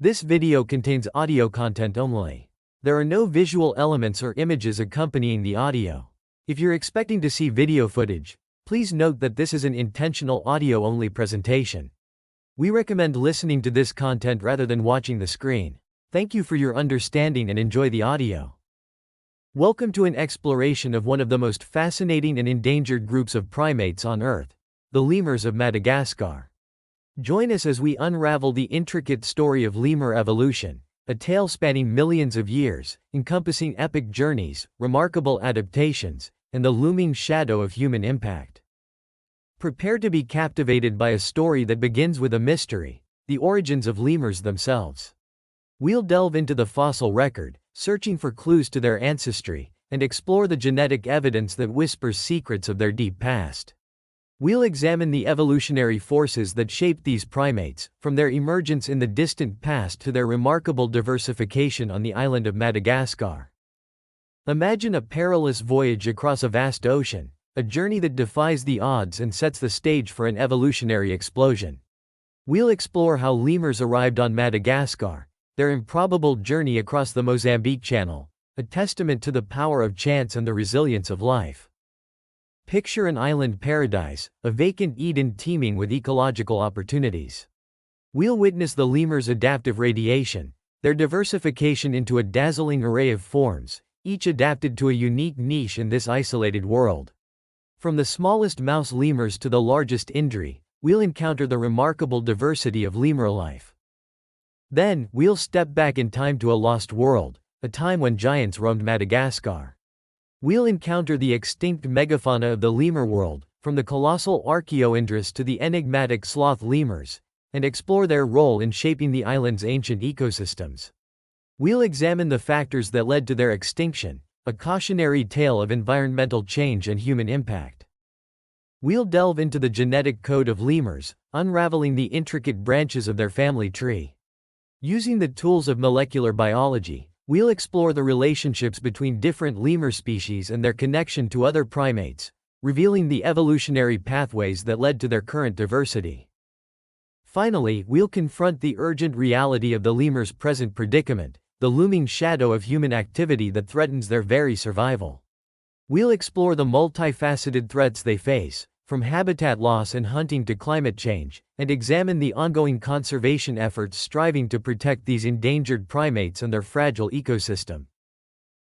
This video contains audio content only. There are no visual elements or images accompanying the audio. If you're expecting to see video footage, please note that this is an intentional audio-only presentation. We recommend listening to this content rather than watching the screen. Thank you for your understanding and enjoy the audio. Welcome to an exploration of one of the most fascinating and endangered groups of primates on Earth, the lemurs of Madagascar. Join us as we unravel the intricate story of lemur evolution, a tale spanning millions of years, encompassing epic journeys, remarkable adaptations, and the looming shadow of human impact. Prepare to be captivated by a story that begins with a mystery, the origins of lemurs themselves. We'll delve into the fossil record, searching for clues to their ancestry, and explore the genetic evidence that whispers secrets of their deep past. We'll examine the evolutionary forces that shaped these primates, from their emergence in the distant past to their remarkable diversification on the island of Madagascar. Imagine a perilous voyage across a vast ocean, a journey that defies the odds and sets the stage for an evolutionary explosion. We'll explore how lemurs arrived on Madagascar, their improbable journey across the Mozambique Channel, a testament to the power of chance and the resilience of life. Picture an island paradise, a vacant Eden teeming with ecological opportunities. We'll witness the lemurs' adaptive radiation, their diversification into a dazzling array of forms, each adapted to a unique niche in this isolated world. From the smallest mouse lemurs to the largest indri, we'll encounter the remarkable diversity of lemur life. Then, we'll step back in time to a lost world, a time when giants roamed Madagascar. We'll encounter the extinct megafauna of the lemur world, from the colossal Archaeoindris to the enigmatic sloth lemurs, and explore their role in shaping the island's ancient ecosystems. We'll examine the factors that led to their extinction, a cautionary tale of environmental change and human impact. We'll delve into the genetic code of lemurs, unraveling the intricate branches of their family tree. Using the tools of molecular biology, we'll explore the relationships between different lemur species and their connection to other primates, revealing the evolutionary pathways that led to their current diversity. Finally, we'll confront the urgent reality of the lemurs' present predicament, the looming shadow of human activity that threatens their very survival. We'll explore the multifaceted threats they face, from habitat loss and hunting to climate change, and examine the ongoing conservation efforts striving to protect these endangered primates and their fragile ecosystem.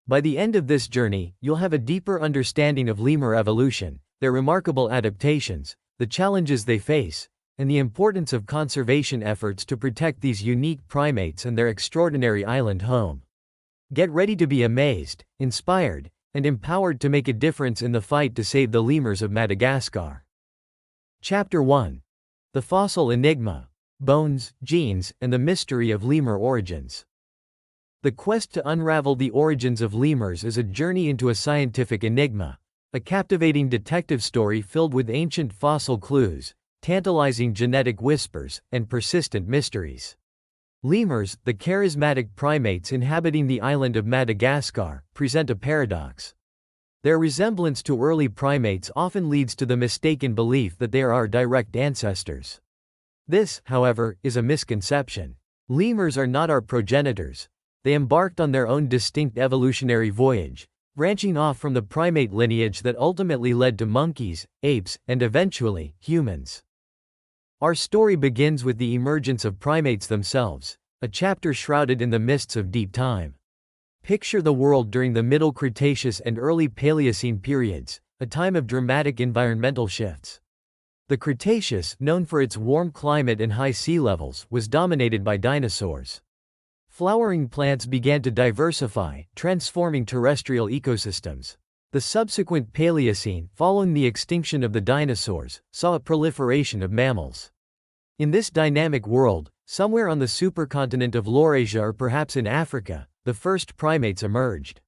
By the end of this journey, you'll have a deeper understanding of lemur evolution, their remarkable adaptations, the challenges they face, and the importance of conservation efforts to protect these unique primates and their extraordinary island home. Get ready to be amazed, inspired, and empowered to make a difference in the fight to save the lemurs of Madagascar. Chapter 1. The Fossil Enigma: Bones, Genes, and the Mystery of Lemur Origins. The quest to unravel the origins of lemurs is a journey into a scientific enigma, a captivating detective story filled with ancient fossil clues, tantalizing genetic whispers, and persistent mysteries. Lemurs, the charismatic primates inhabiting the island of Madagascar, present a paradox. Their resemblance to early primates often leads to the mistaken belief that they are our direct ancestors. This, however, is a misconception. Lemurs are not our progenitors. They embarked on their own distinct evolutionary voyage, branching off from the primate lineage that ultimately led to monkeys, apes, and eventually, humans. Our story begins with the emergence of primates themselves, a chapter shrouded in the mists of deep time. Picture the world during the Middle Cretaceous and early Paleocene periods, a time of dramatic environmental shifts. The Cretaceous, known for its warm climate and high sea levels, was dominated by dinosaurs. Flowering plants began to diversify, transforming terrestrial ecosystems. The subsequent Paleocene, following the extinction of the dinosaurs, saw a proliferation of mammals. In this dynamic world, somewhere on the supercontinent of Laurasia or perhaps in Africa, the first primates emerged.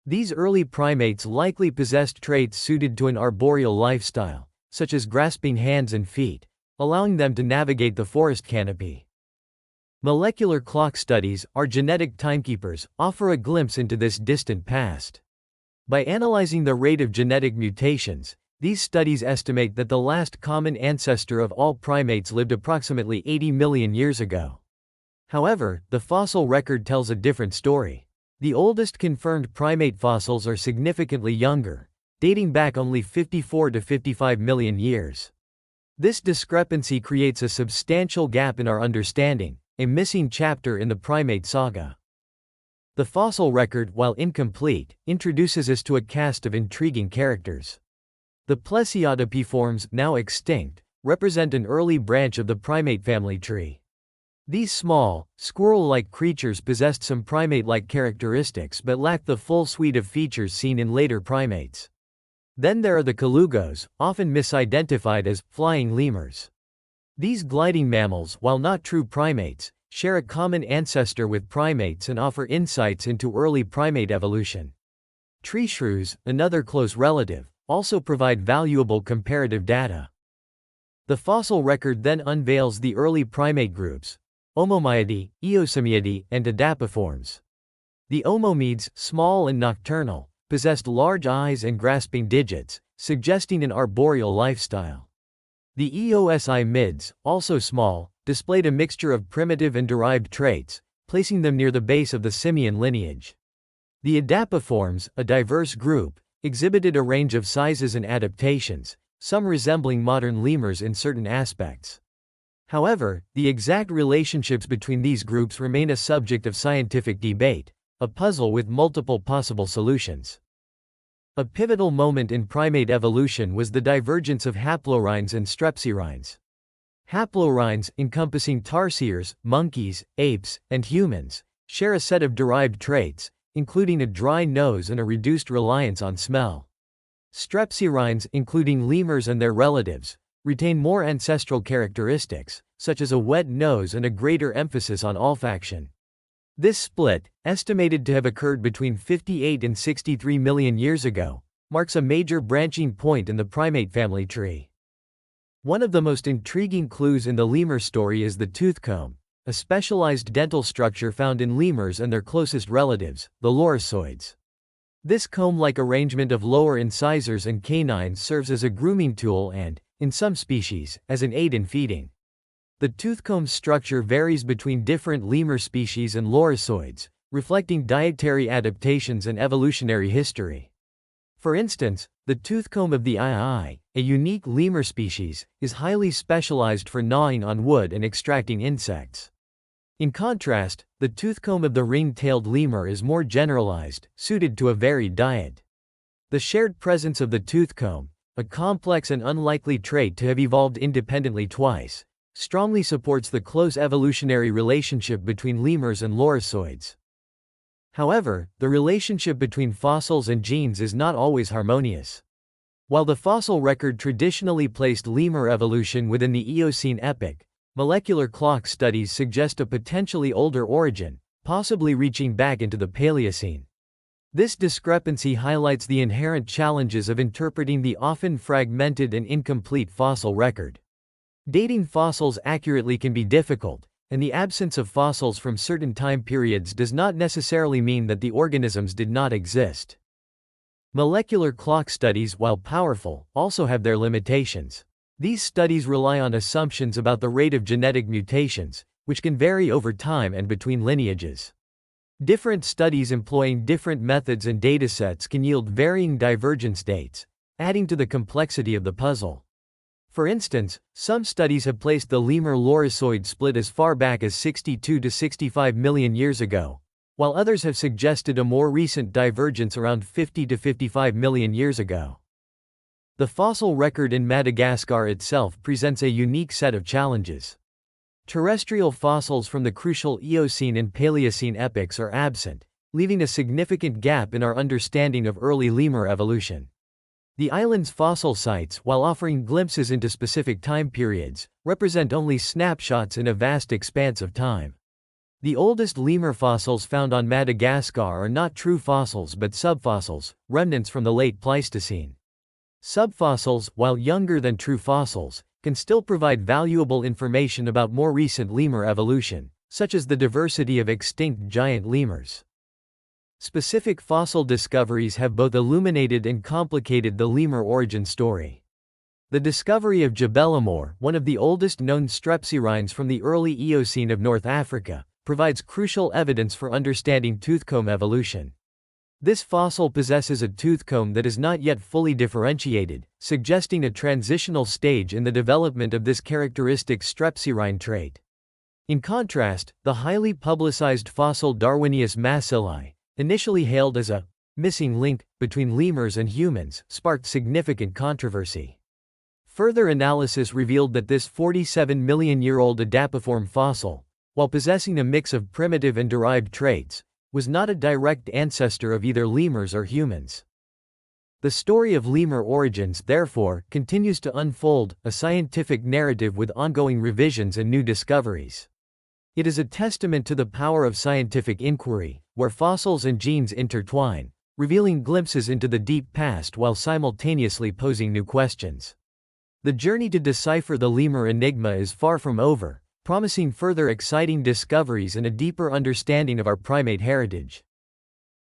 These early primates likely possessed traits suited to an arboreal lifestyle, such as grasping hands and feet, allowing them to navigate the forest canopy. Molecular clock studies, our genetic timekeepers, offer a glimpse into this distant past. By analyzing the rate of genetic mutations, these studies estimate that the last common ancestor of all primates lived approximately 80 million years ago. However, the fossil record tells a different story. The oldest confirmed primate fossils are significantly younger, dating back only 54 to 55 million years. This discrepancy creates a substantial gap in our understanding, a missing chapter in the primate saga. The fossil record, while incomplete, introduces us to a cast of intriguing characters. The Plesiotopiforms, now extinct, represent an early branch of the primate family tree. These small, squirrel-like creatures possessed some primate-like characteristics but lacked the full suite of features seen in later primates. Then there are the colugos, often misidentified as flying lemurs. These gliding mammals, while not true primates, share a common ancestor with primates and offer insights into early primate evolution. Tree shrews, another close relative, also provide valuable comparative data. The fossil record then unveils the early primate groups: Omomyidae, Eosimiidae, and Adapiforms. The Omomids, small and nocturnal, possessed large eyes and grasping digits, suggesting an arboreal lifestyle. The Eosimids, also small, displayed a mixture of primitive and derived traits, placing them near the base of the simian lineage. The Adapiforms, a diverse group, exhibited a range of sizes and adaptations, some resembling modern lemurs in certain aspects. However, the exact relationships between these groups remain a subject of scientific debate, a puzzle with multiple possible solutions. A pivotal moment in primate evolution was the divergence of haplorhines and strepsirhines. Haplorhines, encompassing tarsiers, monkeys, apes, and humans, share a set of derived traits, including a dry nose and a reduced reliance on smell. Strepsirhines, including lemurs and their relatives, retain more ancestral characteristics, such as a wet nose and a greater emphasis on olfaction. This split, estimated to have occurred between 58 and 63 million years ago, marks a major branching point in the primate family tree. One of the most intriguing clues in the lemur story is the tooth comb, a specialized dental structure found in lemurs and their closest relatives, the lorisoids. This comb-like arrangement of lower incisors and canines serves as a grooming tool and, in some species, as an aid in feeding. The toothcomb's structure varies between different lemur species and lorisoids, reflecting dietary adaptations and evolutionary history. For instance, the toothcomb of the ii, a unique lemur species, is highly specialized for gnawing on wood and extracting insects. In contrast, the toothcomb of the ring-tailed lemur is more generalized, suited to a varied diet. The shared presence of the toothcomb, a complex and unlikely trait to have evolved independently twice, strongly supports the close evolutionary relationship between lemurs and lorisoids. However, the relationship between fossils and genes is not always harmonious. While the fossil record traditionally placed lemur evolution within the Eocene epoch, molecular clock studies suggest a potentially older origin, possibly reaching back into the Paleocene. This discrepancy highlights the inherent challenges of interpreting the often fragmented and incomplete fossil record. Dating fossils accurately can be difficult, and the absence of fossils from certain time periods does not necessarily mean that the organisms did not exist. Molecular clock studies, while powerful, also have their limitations. These studies rely on assumptions about the rate of genetic mutations, which can vary over time and between lineages. Different studies employing different methods and datasets can yield varying divergence dates, adding to the complexity of the puzzle. For instance, some studies have placed the lemur-lorisoid split as far back as 62 to 65 million years ago, while others have suggested a more recent divergence around 50 to 55 million years ago. The fossil record in Madagascar itself presents a unique set of challenges. Terrestrial fossils from the crucial Eocene and Paleocene epochs are absent, leaving a significant gap in our understanding of early lemur evolution. The island's fossil sites, while offering glimpses into specific time periods, represent only snapshots in a vast expanse of time. The oldest lemur fossils found on Madagascar are not true fossils but subfossils, remnants from the late Pleistocene. Subfossils, while younger than true fossils, can still provide valuable information about more recent lemur evolution, such as the diversity of extinct giant lemurs. Specific fossil discoveries have both illuminated and complicated the lemur origin story. The discovery of Jabelamor, one of the oldest known strepsirhines from the early Eocene of North Africa, provides crucial evidence for understanding toothcomb evolution. This fossil possesses a toothcomb that is not yet fully differentiated, suggesting a transitional stage in the development of this characteristic strepsirrhine trait. In contrast, the highly publicized fossil Darwinius macilli, initially hailed as a missing link between lemurs and humans, sparked significant controversy. Further analysis revealed that this 47-million-year-old adapiform fossil, while possessing a mix of primitive and derived traits, was not a direct ancestor of either lemurs or humans. The story of lemur origins, therefore, continues to unfold, a scientific narrative with ongoing revisions and new discoveries. It is a testament to the power of scientific inquiry, where fossils and genes intertwine, revealing glimpses into the deep past while simultaneously posing new questions. The journey to decipher the lemur enigma is far from over, promising further exciting discoveries and a deeper understanding of our primate heritage.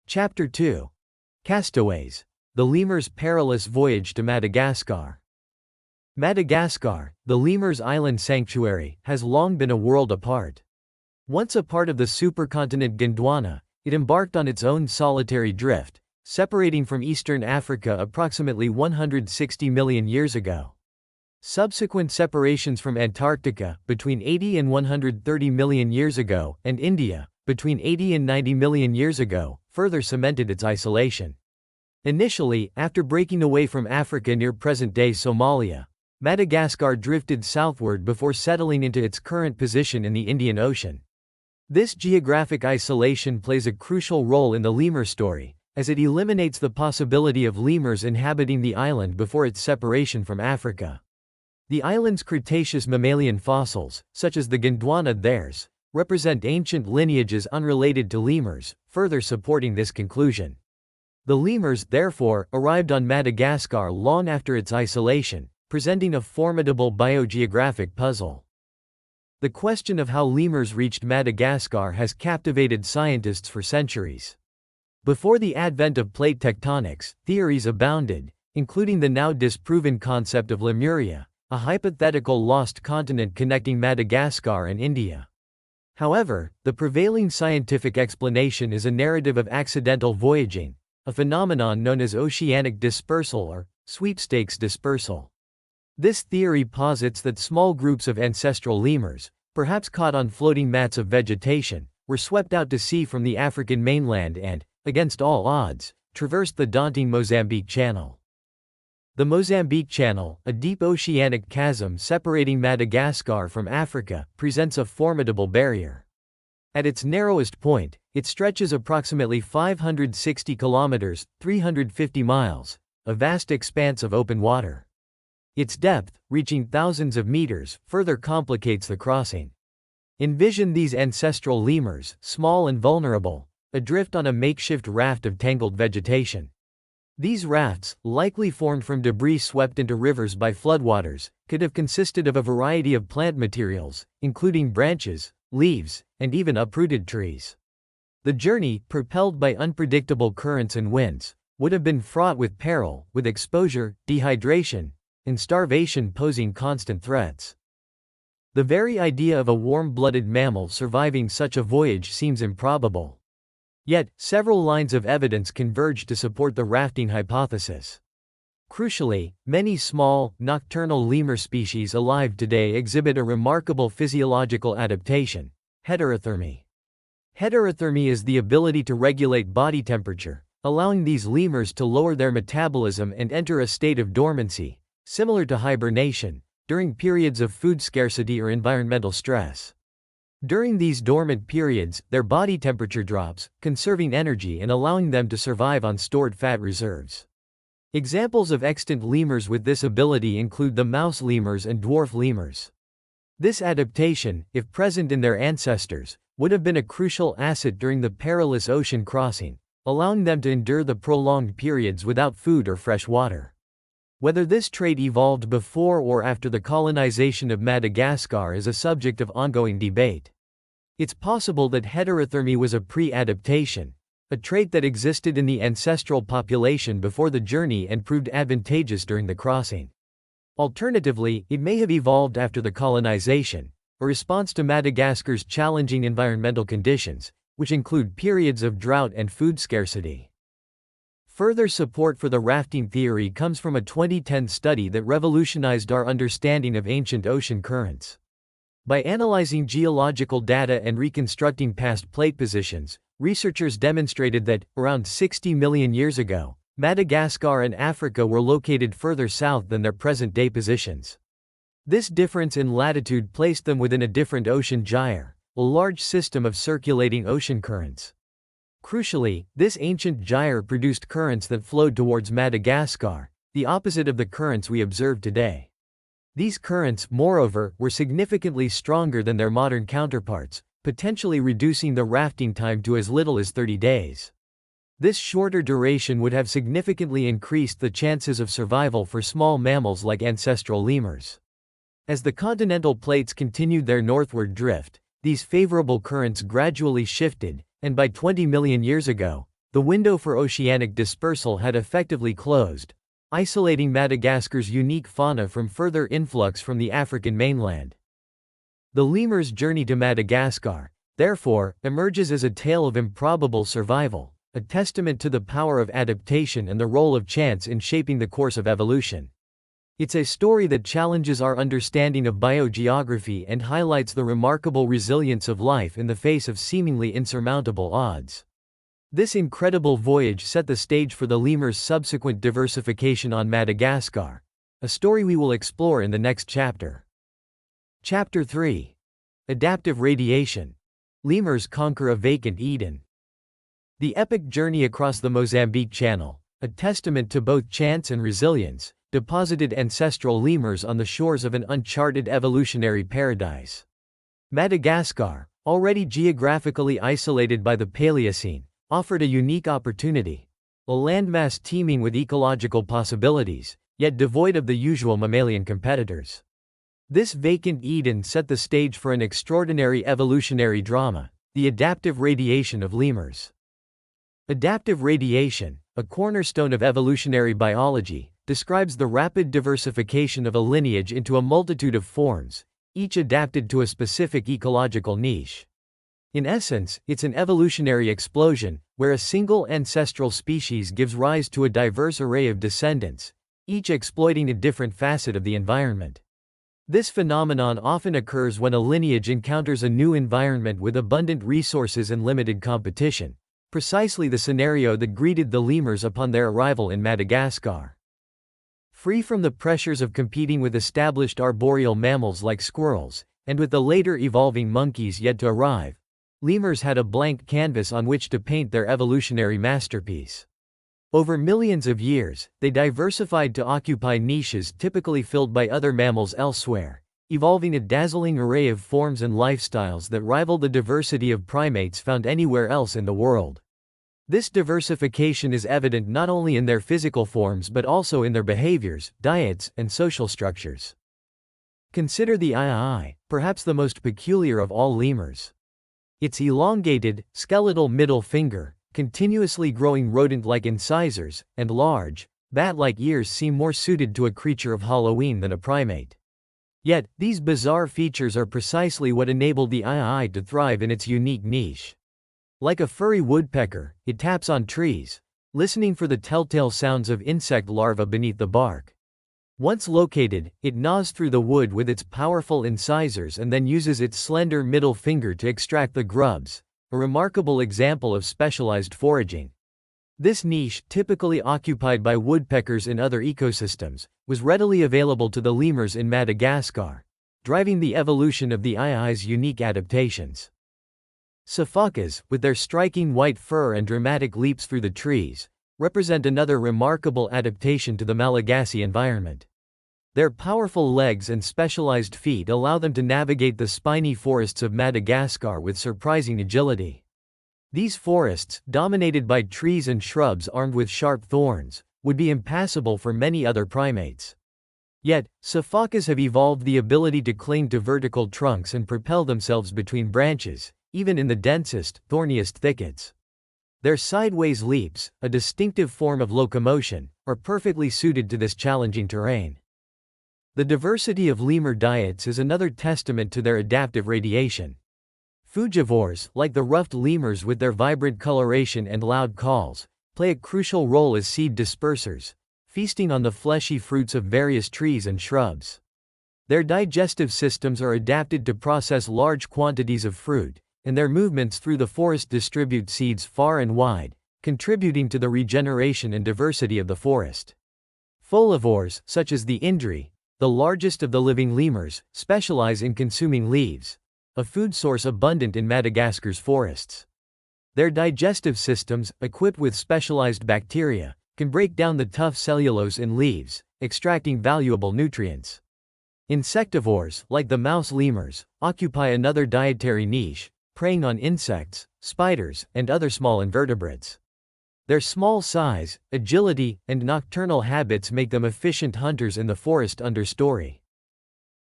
Chapter 2. Castaways. The lemur's perilous voyage to Madagascar. Madagascar, the lemur's island sanctuary, has long been a world apart. Once a part of the supercontinent Gondwana, it embarked on its own solitary drift, separating from eastern Africa approximately 160 million years ago. Subsequent separations from Antarctica, between 80 and 130 million years ago, and India, between 80 and 90 million years ago, further cemented its isolation. Initially, after breaking away from Africa near present-day Somalia, Madagascar drifted southward before settling into its current position in the Indian Ocean. This geographic isolation plays a crucial role in the lemur story, as it eliminates the possibility of lemurs inhabiting the island before its separation from Africa. The island's Cretaceous mammalian fossils, such as the Gondwana theirs, represent ancient lineages unrelated to lemurs, further supporting this conclusion. The lemurs, therefore, arrived on Madagascar long after its isolation, presenting a formidable biogeographic puzzle. The question of how lemurs reached Madagascar has captivated scientists for centuries. Before the advent of plate tectonics, theories abounded, including the now disproven concept of Lemuria, a hypothetical lost continent connecting Madagascar and India. However, the prevailing scientific explanation is a narrative of accidental voyaging, a phenomenon known as oceanic dispersal or sweepstakes dispersal. This theory posits that small groups of ancestral lemurs, perhaps caught on floating mats of vegetation, were swept out to sea from the African mainland and, against all odds, traversed the daunting Mozambique Channel. The Mozambique Channel, a deep oceanic chasm separating Madagascar from Africa, presents a formidable barrier. At its narrowest point, it stretches approximately 560 kilometers, 350 miles, a vast expanse of open water. Its depth, reaching thousands of meters, further complicates the crossing. Envision these ancestral lemurs, small and vulnerable, adrift on a makeshift raft of tangled vegetation. These rafts, likely formed from debris swept into rivers by floodwaters, could have consisted of a variety of plant materials, including branches, leaves, and even uprooted trees. The journey, propelled by unpredictable currents and winds, would have been fraught with peril, with exposure, dehydration, and starvation posing constant threats. The very idea of a warm-blooded mammal surviving such a voyage seems improbable. Yet, several lines of evidence converge to support the rafting hypothesis. Crucially, many small, nocturnal lemur species alive today exhibit a remarkable physiological adaptation: heterothermy. Heterothermy is the ability to regulate body temperature, allowing these lemurs to lower their metabolism and enter a state of dormancy, similar to hibernation, during periods of food scarcity or environmental stress. During these dormant periods, their body temperature drops, conserving energy and allowing them to survive on stored fat reserves. Examples of extant lemurs with this ability include the mouse lemurs and dwarf lemurs. This adaptation, if present in their ancestors, would have been a crucial asset during the perilous ocean crossing, allowing them to endure the prolonged periods without food or fresh water. Whether this trait evolved before or after the colonization of Madagascar is a subject of ongoing debate. It's possible that heterothermy was a pre-adaptation, a trait that existed in the ancestral population before the journey and proved advantageous during the crossing. Alternatively, it may have evolved after the colonization, a response to Madagascar's challenging environmental conditions, which include periods of drought and food scarcity. Further support for the rafting theory comes from a 2010 study that revolutionized our understanding of ancient ocean currents. By analyzing geological data and reconstructing past plate positions, researchers demonstrated that, around 60 million years ago, Madagascar and Africa were located further south than their present-day positions. This difference in latitude placed them within a different ocean gyre, a large system of circulating ocean currents. Crucially, this ancient gyre produced currents that flowed towards Madagascar, the opposite of the currents we observe today. These currents, moreover, were significantly stronger than their modern counterparts, potentially reducing the rafting time to as little as 30 days. This shorter duration would have significantly increased the chances of survival for small mammals like ancestral lemurs. As the continental plates continued their northward drift, these favorable currents gradually shifted, and by 20 million years ago, the window for oceanic dispersal had effectively closed, isolating Madagascar's unique fauna from further influx from the African mainland. The lemur's journey to Madagascar, therefore, emerges as a tale of improbable survival, a testament to the power of adaptation and the role of chance in shaping the course of evolution. It's a story that challenges our understanding of biogeography and highlights the remarkable resilience of life in the face of seemingly insurmountable odds. This incredible voyage set the stage for the lemur's subsequent diversification on Madagascar, a story we will explore in the next chapter. Chapter 3. Adaptive Radiation. Lemurs conquer a vacant Eden. The epic journey across the Mozambique Channel, a testament to both chance and resilience, deposited ancestral lemurs on the shores of an uncharted evolutionary paradise. Madagascar, already geographically isolated by the Paleocene, offered a unique opportunity, a landmass teeming with ecological possibilities, yet devoid of the usual mammalian competitors. This vacant Eden set the stage for an extraordinary evolutionary drama, the adaptive radiation of lemurs. Adaptive radiation, a cornerstone of evolutionary biology, describes the rapid diversification of a lineage into a multitude of forms, each adapted to a specific ecological niche. In essence, it's an evolutionary explosion, where a single ancestral species gives rise to a diverse array of descendants, each exploiting a different facet of the environment. This phenomenon often occurs when a lineage encounters a new environment with abundant resources and limited competition, precisely the scenario that greeted the lemurs upon their arrival in Madagascar. Free from the pressures of competing with established arboreal mammals like squirrels, and with the later evolving monkeys yet to arrive, lemurs had a blank canvas on which to paint their evolutionary masterpiece. Over millions of years, they diversified to occupy niches typically filled by other mammals elsewhere, evolving a dazzling array of forms and lifestyles that rival the diversity of primates found anywhere else in the world. This diversification is evident not only in their physical forms but also in their behaviors, diets, and social structures. Consider the ii, perhaps the most peculiar of all lemurs. Its elongated, skeletal middle finger, continuously growing rodent-like incisors, and large, bat-like ears seem more suited to a creature of Halloween than a primate. Yet, these bizarre features are precisely what enabled the ii to thrive in its unique niche. Like a furry woodpecker, it taps on trees, listening for the telltale sounds of insect larvae beneath the bark. Once located, it gnaws through the wood with its powerful incisors and then uses its slender middle finger to extract the grubs, a remarkable example of specialized foraging. This niche, typically occupied by woodpeckers in other ecosystems, was readily available to the lemurs in Madagascar, driving the evolution of the ii's unique adaptations. Sifocas, with their striking white fur and dramatic leaps through the trees, represent another remarkable adaptation to the Malagasy environment. Their powerful legs and specialized feet allow them to navigate the spiny forests of Madagascar with surprising agility. These forests, dominated by trees and shrubs armed with sharp thorns, would be impassable for many other primates. Yet, sifocas have evolved the ability to cling to vertical trunks and propel themselves between branches, even in the densest, thorniest thickets. Their sideways leaps, a distinctive form of locomotion, are perfectly suited to this challenging terrain. The diversity of lemur diets is another testament to their adaptive radiation. Frugivores, like the ruffed lemurs with their vibrant coloration and loud calls, play a crucial role as seed dispersers, feasting on the fleshy fruits of various trees and shrubs. Their digestive systems are adapted to process large quantities of fruit, and their movements through the forest distribute seeds far and wide, contributing to the regeneration and diversity of the forest. Folivores, such as the indri, the largest of the living lemurs, specialize in consuming leaves, a food source abundant in Madagascar's forests. Their digestive systems, equipped with specialized bacteria, can break down the tough cellulose in leaves, extracting valuable nutrients. Insectivores, like the mouse lemurs, occupy another dietary niche, preying on insects, spiders, and other small invertebrates. Their small size, agility, and nocturnal habits make them efficient hunters in the forest understory.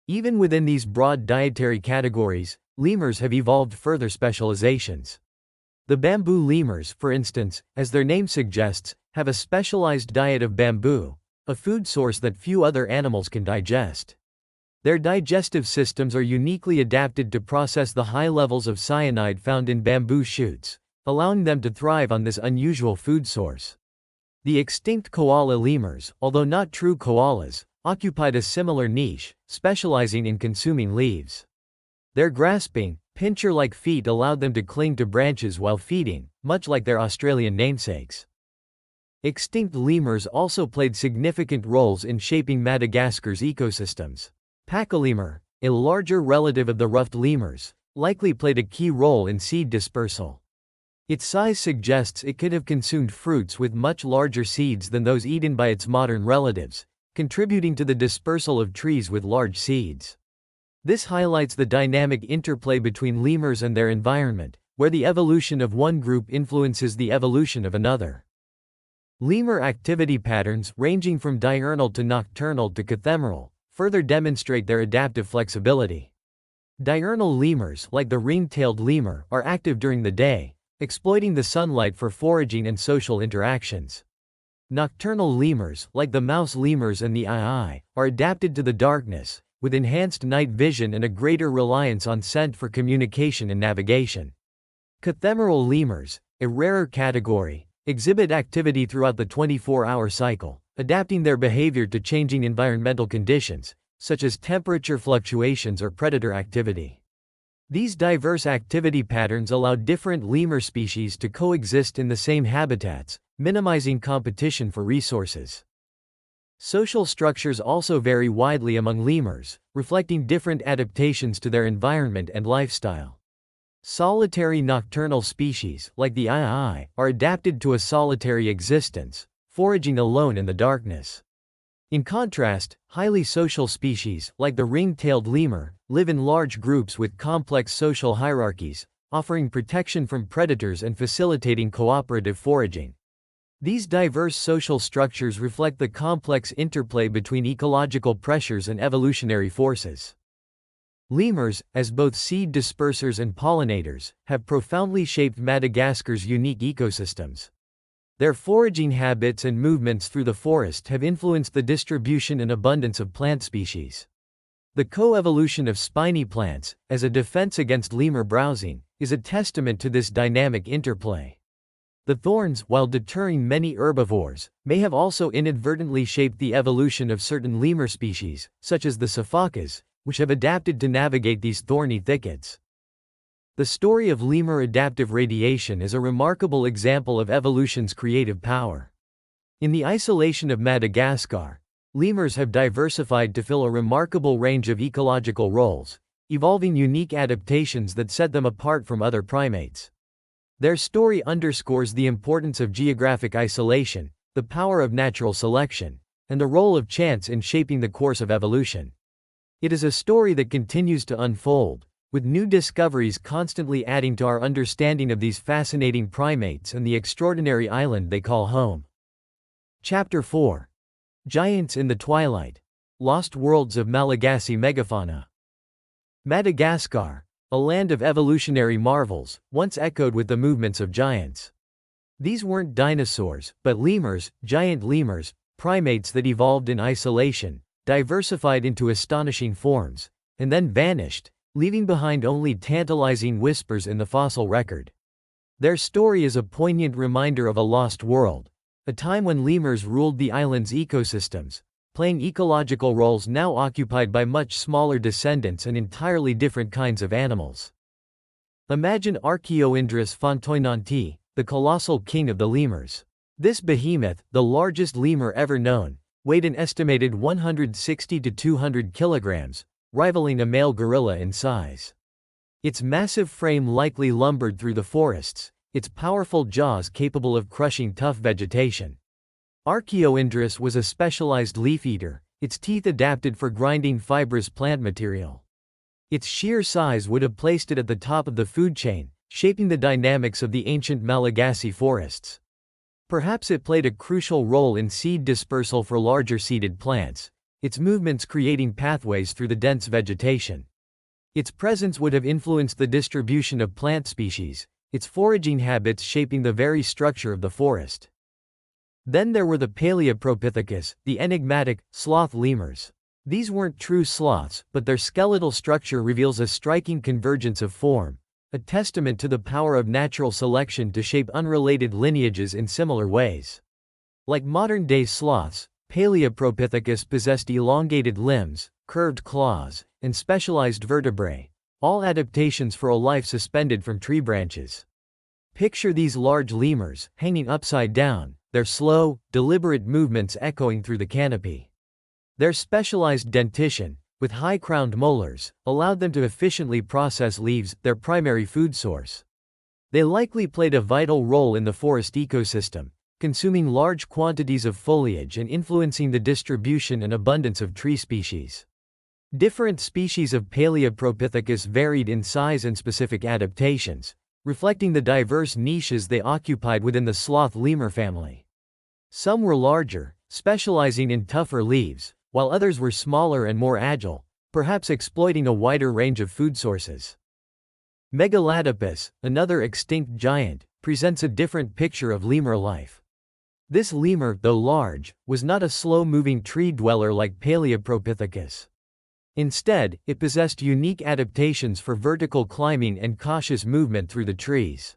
Even within these broad dietary categories, lemurs have evolved further specializations. The bamboo lemurs, for instance, as their name suggests, have a specialized diet of bamboo, a food source that few other animals can digest. Their digestive systems are uniquely adapted to process the high levels of cyanide found in bamboo shoots, allowing them to thrive on this unusual food source. The extinct koala lemurs, although not true koalas, occupied a similar niche, specializing in consuming leaves. Their grasping, pincher-like feet allowed them to cling to branches while feeding, much like their Australian namesakes. Extinct lemurs also played significant roles in shaping Madagascar's ecosystems. Pacalemur, a larger relative of the ruffed lemurs, likely played a key role in seed dispersal. Its size suggests it could have consumed fruits with much larger seeds than those eaten by its modern relatives, contributing to the dispersal of trees with large seeds. This highlights the dynamic interplay between lemurs and their environment, where the evolution of one group influences the evolution of another. Lemur activity patterns, ranging from diurnal to nocturnal to cathemeral, further demonstrate their adaptive flexibility. Diurnal lemurs, like the ring-tailed lemur, are active during the day, exploiting the sunlight for foraging and social interactions. Nocturnal lemurs, like the mouse lemurs and the ii, are adapted to the darkness, with enhanced night vision and a greater reliance on scent for communication and navigation. Cathemeral lemurs, a rarer category, exhibit activity throughout the 24-hour cycle, adapting their behavior to changing environmental conditions, such as temperature fluctuations or predator activity. These diverse activity patterns allow different lemur species to coexist in the same habitats, minimizing competition for resources. Social structures also vary widely among lemurs, reflecting different adaptations to their environment and lifestyle. Solitary nocturnal species, like the ii, are adapted to a solitary existence, foraging alone in the darkness. In contrast, highly social species, like the ring-tailed lemur, live in large groups with complex social hierarchies, offering protection from predators and facilitating cooperative foraging. These diverse social structures reflect the complex interplay between ecological pressures and evolutionary forces. Lemurs, as both seed dispersers and pollinators, have profoundly shaped Madagascar's unique ecosystems. Their foraging habits and movements through the forest have influenced the distribution and abundance of plant species. The co-evolution of spiny plants, as a defense against lemur browsing, is a testament to this dynamic interplay. The thorns, while deterring many herbivores, may have also inadvertently shaped the evolution of certain lemur species, such as the sifakas, which have adapted to navigate these thorny thickets. The story of lemur adaptive radiation is a remarkable example of evolution's creative power. In the isolation of Madagascar, lemurs have diversified to fill a remarkable range of ecological roles, evolving unique adaptations that set them apart from other primates. Their story underscores the importance of geographic isolation, the power of natural selection, and the role of chance in shaping the course of evolution. It is a story that continues to unfold, with new discoveries constantly adding to our understanding of these fascinating primates and the extraordinary island they call home. Chapter 4. Giants in the Twilight. Lost Worlds of Malagasy Megafauna. Madagascar, a land of evolutionary marvels, once echoed with the movements of giants. These weren't dinosaurs, but lemurs, giant lemurs, primates that evolved in isolation, diversified into astonishing forms, and then vanished, leaving behind only tantalizing whispers in the fossil record. Their story is a poignant reminder of a lost world, a time when lemurs ruled the island's ecosystems, playing ecological roles now occupied by much smaller descendants and entirely different kinds of animals. Imagine Archaeoindrus fontoinanti, the colossal king of the lemurs. This behemoth, the largest lemur ever known, weighed an estimated 160 to 200 kilograms, rivaling a male gorilla in size. Its massive frame likely lumbered through the forests, its powerful jaws capable of crushing tough vegetation. Archaeoindrus was a specialized leaf eater, its teeth adapted for grinding fibrous plant material. Its sheer size would have placed it at the top of the food chain, shaping the dynamics of the ancient Malagasy forests. Perhaps it played a crucial role in seed dispersal for larger seeded plants, its movements creating pathways through the dense vegetation. Its presence would have influenced the distribution of plant species, its foraging habits shaping the very structure of the forest. Then there were the Paleopithecus, the enigmatic, sloth lemurs. These weren't true sloths, but their skeletal structure reveals a striking convergence of form, a testament to the power of natural selection to shape unrelated lineages in similar ways. Like modern-day sloths, Paleopithecus possessed elongated limbs, curved claws, and specialized vertebrae, all adaptations for a life suspended from tree branches. Picture these large lemurs, hanging upside down, their slow, deliberate movements echoing through the canopy. Their specialized dentition, with high-crowned molars, allowed them to efficiently process leaves, their primary food source. They likely played a vital role in the forest ecosystem, consuming large quantities of foliage and influencing the distribution and abundance of tree species. Different species of Paleopithecus varied in size and specific adaptations, reflecting the diverse niches they occupied within the sloth lemur family. Some were larger, specializing in tougher leaves, while others were smaller and more agile, perhaps exploiting a wider range of food sources. Megaladapus, another extinct giant, presents a different picture of lemur life. This lemur, though large, was not a slow-moving tree dweller like Paleopithecus. Instead, it possessed unique adaptations for vertical climbing and cautious movement through the trees.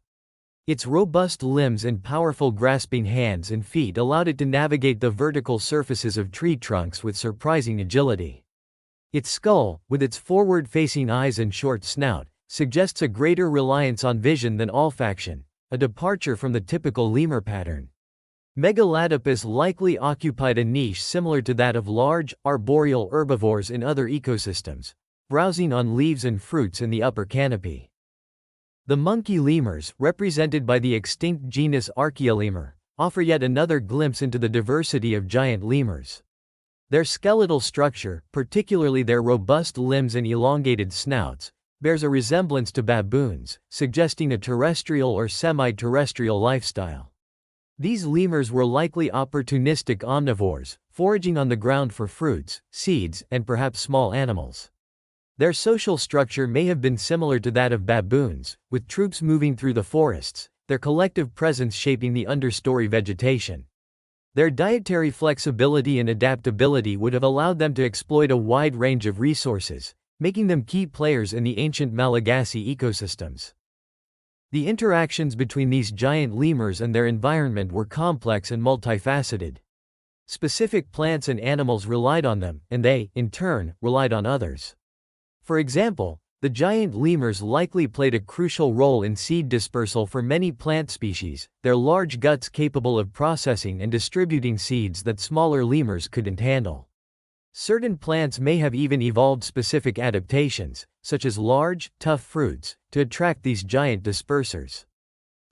Its robust limbs and powerful grasping hands and feet allowed it to navigate the vertical surfaces of tree trunks with surprising agility. Its skull, with its forward-facing eyes and short snout, suggests a greater reliance on vision than olfaction, a departure from the typical lemur pattern. Megaladapus likely occupied a niche similar to that of large, arboreal herbivores in other ecosystems, browsing on leaves and fruits in the upper canopy. The monkey lemurs, represented by the extinct genus Archaeolemur, offer yet another glimpse into the diversity of giant lemurs. Their skeletal structure, particularly their robust limbs and elongated snouts, bears a resemblance to baboons, suggesting a terrestrial or semi-terrestrial lifestyle. These lemurs were likely opportunistic omnivores, foraging on the ground for fruits, seeds, and perhaps small animals. Their social structure may have been similar to that of baboons, with troops moving through the forests, their collective presence shaping the understory vegetation. Their dietary flexibility and adaptability would have allowed them to exploit a wide range of resources, making them key players in the ancient Malagasy ecosystems. The interactions between these giant lemurs and their environment were complex and multifaceted. Specific plants and animals relied on them, and they, in turn, relied on others. For example, the giant lemurs likely played a crucial role in seed dispersal for many plant species, their large guts capable of processing and distributing seeds that smaller lemurs couldn't handle. Certain plants may have even evolved specific adaptations, such as large, tough fruits, to attract these giant dispersers.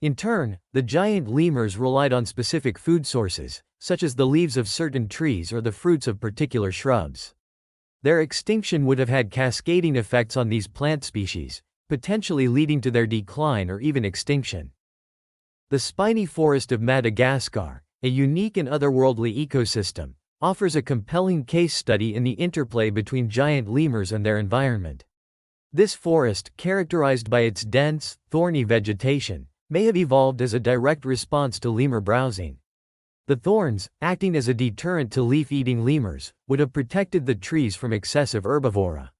In turn, the giant lemurs relied on specific food sources, such as the leaves of certain trees or the fruits of particular shrubs. Their extinction would have had cascading effects on these plant species, potentially leading to their decline or even extinction. The spiny forest of Madagascar, a unique and otherworldly ecosystem, offers a compelling case study in the interplay between giant lemurs and their environment. This forest, characterized by its dense, thorny vegetation, may have evolved as a direct response to lemur browsing. The thorns, acting as a deterrent to leaf-eating lemurs, would have protected the trees from excessive herbivora.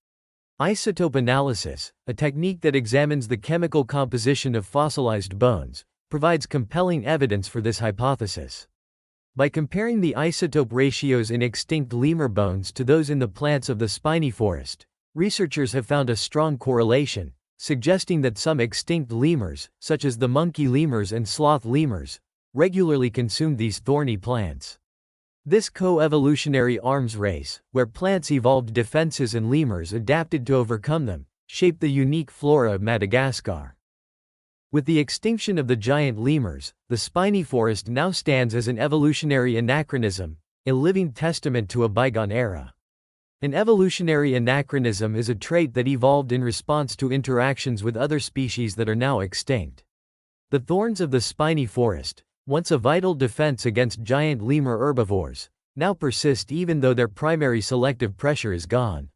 Isotope analysis, a technique that examines the chemical composition of fossilized bones, provides compelling evidence for this hypothesis. By comparing the isotope ratios in extinct lemur bones to those in the plants of the spiny forest, researchers have found a strong correlation, suggesting that some extinct lemurs, such as the monkey lemurs and sloth lemurs, regularly consumed these thorny plants. This co-evolutionary arms race, where plants evolved defenses and lemurs adapted to overcome them, shaped the unique flora of Madagascar. With the extinction of the giant lemurs, the spiny forest now stands as an evolutionary anachronism, a living testament to a bygone era. An evolutionary anachronism is a trait that evolved in response to interactions with other species that are now extinct. The thorns of the spiny forest, once a vital defense against giant lemur herbivores, now persist even though their primary selective pressure is gone.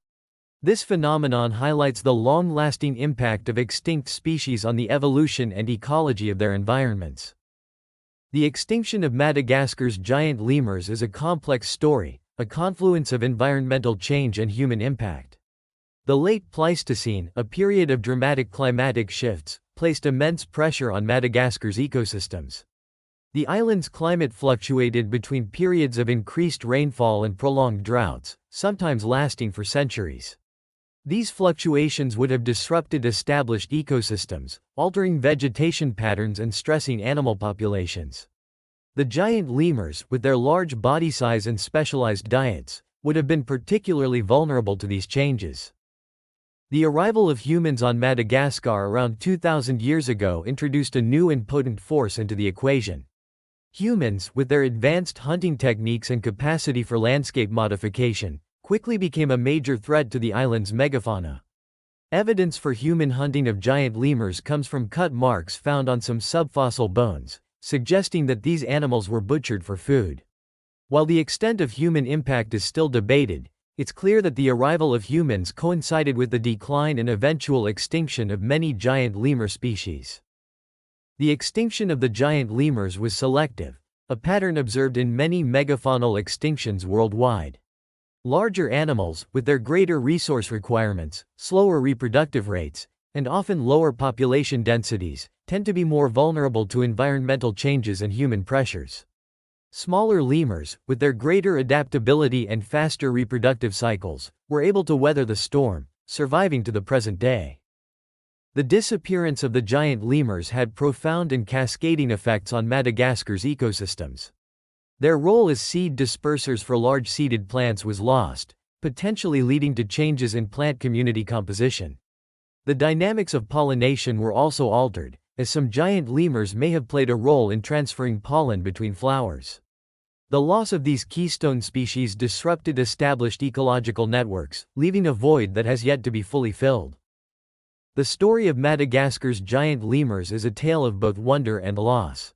This phenomenon highlights the long-lasting impact of extinct species on the evolution and ecology of their environments. The extinction of Madagascar's giant lemurs is a complex story, a confluence of environmental change and human impact. The late Pleistocene, a period of dramatic climatic shifts, placed immense pressure on Madagascar's ecosystems. The island's climate fluctuated between periods of increased rainfall and prolonged droughts, sometimes lasting for centuries. These fluctuations would have disrupted established ecosystems, altering vegetation patterns and stressing animal populations. The giant lemurs, with their large body size and specialized diets, would have been particularly vulnerable to these changes. The arrival of humans on Madagascar around 2,000 years ago introduced a new and potent force into the equation. Humans, with their advanced hunting techniques and capacity for landscape modification, quickly became a major threat to the island's megafauna. Evidence for human hunting of giant lemurs comes from cut marks found on some subfossil bones, suggesting that these animals were butchered for food. While the extent of human impact is still debated, it's clear that the arrival of humans coincided with the decline and eventual extinction of many giant lemur species. The extinction of the giant lemurs was selective, a pattern observed in many megafaunal extinctions worldwide. Larger animals, with their greater resource requirements, slower reproductive rates, and often lower population densities, tend to be more vulnerable to environmental changes and human pressures. Smaller lemurs, with their greater adaptability and faster reproductive cycles, were able to weather the storm, surviving to the present day. The disappearance of the giant lemurs had profound and cascading effects on Madagascar's ecosystems. Their role as seed dispersers for large seeded plants was lost, potentially leading to changes in plant community composition. The dynamics of pollination were also altered, as some giant lemurs may have played a role in transferring pollen between flowers. The loss of these keystone species disrupted established ecological networks, leaving a void that has yet to be fully filled. The story of Madagascar's giant lemurs is a tale of both wonder and loss.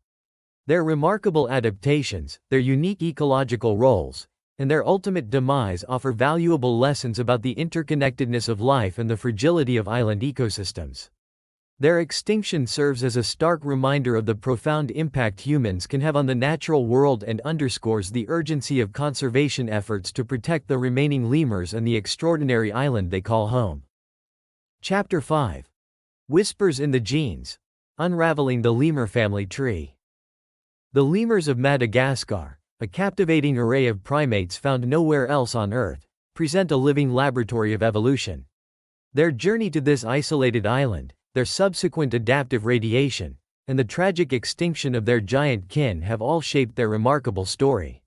Their remarkable adaptations, their unique ecological roles, and their ultimate demise offer valuable lessons about the interconnectedness of life and the fragility of island ecosystems. Their extinction serves as a stark reminder of the profound impact humans can have on the natural world and underscores the urgency of conservation efforts to protect the remaining lemurs and the extraordinary island they call home. Chapter 5. Whispers in the Genes. Unraveling the Lemur Family Tree. The lemurs of Madagascar, a captivating array of primates found nowhere else on Earth, present a living laboratory of evolution. Their journey to this isolated island, their subsequent adaptive radiation, and the tragic extinction of their giant kin have all shaped their remarkable story.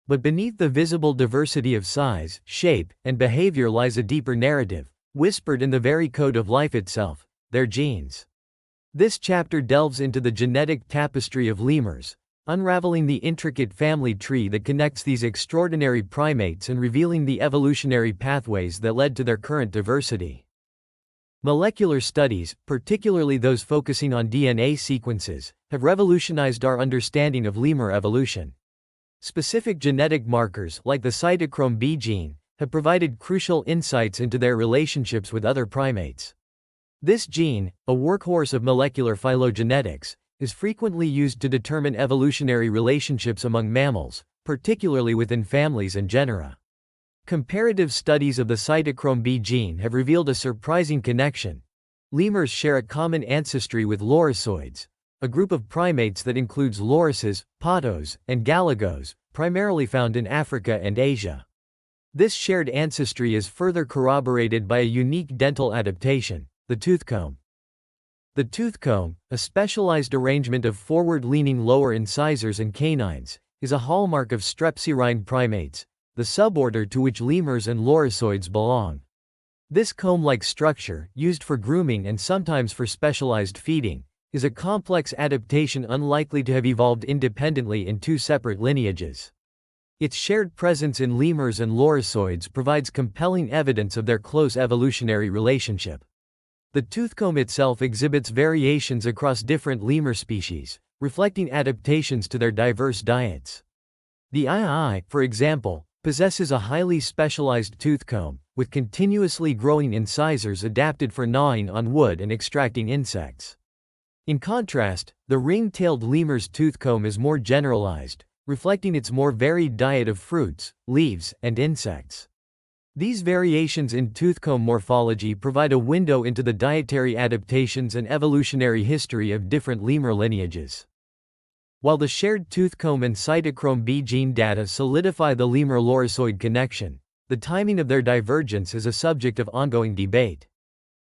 But beneath the visible diversity of size, shape, and behavior lies a deeper narrative, whispered in the very code of life itself, their genes. This chapter delves into the genetic tapestry of lemurs, unraveling the intricate family tree that connects these extraordinary primates and revealing the evolutionary pathways that led to their current diversity. Molecular studies, particularly those focusing on DNA sequences, have revolutionized our understanding of lemur evolution. Specific genetic markers, like the cytochrome B gene, have provided crucial insights into their relationships with other primates. This gene, a workhorse of molecular phylogenetics, is frequently used to determine evolutionary relationships among mammals, particularly within families and genera. Comparative studies of the cytochrome B gene have revealed a surprising connection. Lemurs share a common ancestry with lorisoids, a group of primates that includes lorises, patos, and galagos, primarily found in Africa and Asia. This shared ancestry is further corroborated by a unique dental adaptation, the tooth comb. The tooth comb, a specialized arrangement of forward-leaning lower incisors and canines, is a hallmark of strepsirrhine primates, the suborder to which lemurs and lorisoids belong. This comb-like structure, used for grooming and sometimes for specialized feeding, is a complex adaptation unlikely to have evolved independently in two separate lineages. Its shared presence in lemurs and lorisoids provides compelling evidence of their close evolutionary relationship. The toothcomb itself exhibits variations across different lemur species, reflecting adaptations to their diverse diets. The ii, for example, possesses a highly specialized toothcomb, with continuously growing incisors adapted for gnawing on wood and extracting insects. In contrast, the ring-tailed lemur's toothcomb is more generalized, reflecting its more varied diet of fruits, leaves, and insects. These variations in toothcomb morphology provide a window into the dietary adaptations and evolutionary history of different lemur lineages. While the shared toothcomb and cytochrome B gene data solidify the lemur-lorisoid connection, the timing of their divergence is a subject of ongoing debate.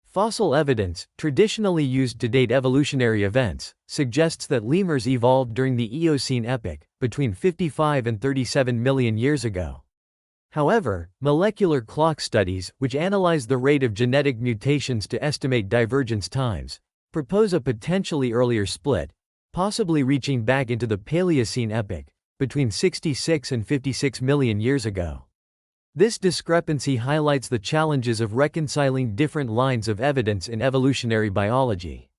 Fossil evidence, traditionally used to date evolutionary events, suggests that lemurs evolved during the Eocene epoch, between 55 and 37 million years ago. However, molecular clock studies, which analyze the rate of genetic mutations to estimate divergence times, propose a potentially earlier split, possibly reaching back into the Paleocene epoch, between 66 and 56 million years ago. This discrepancy highlights the challenges of reconciling different lines of evidence in evolutionary biology.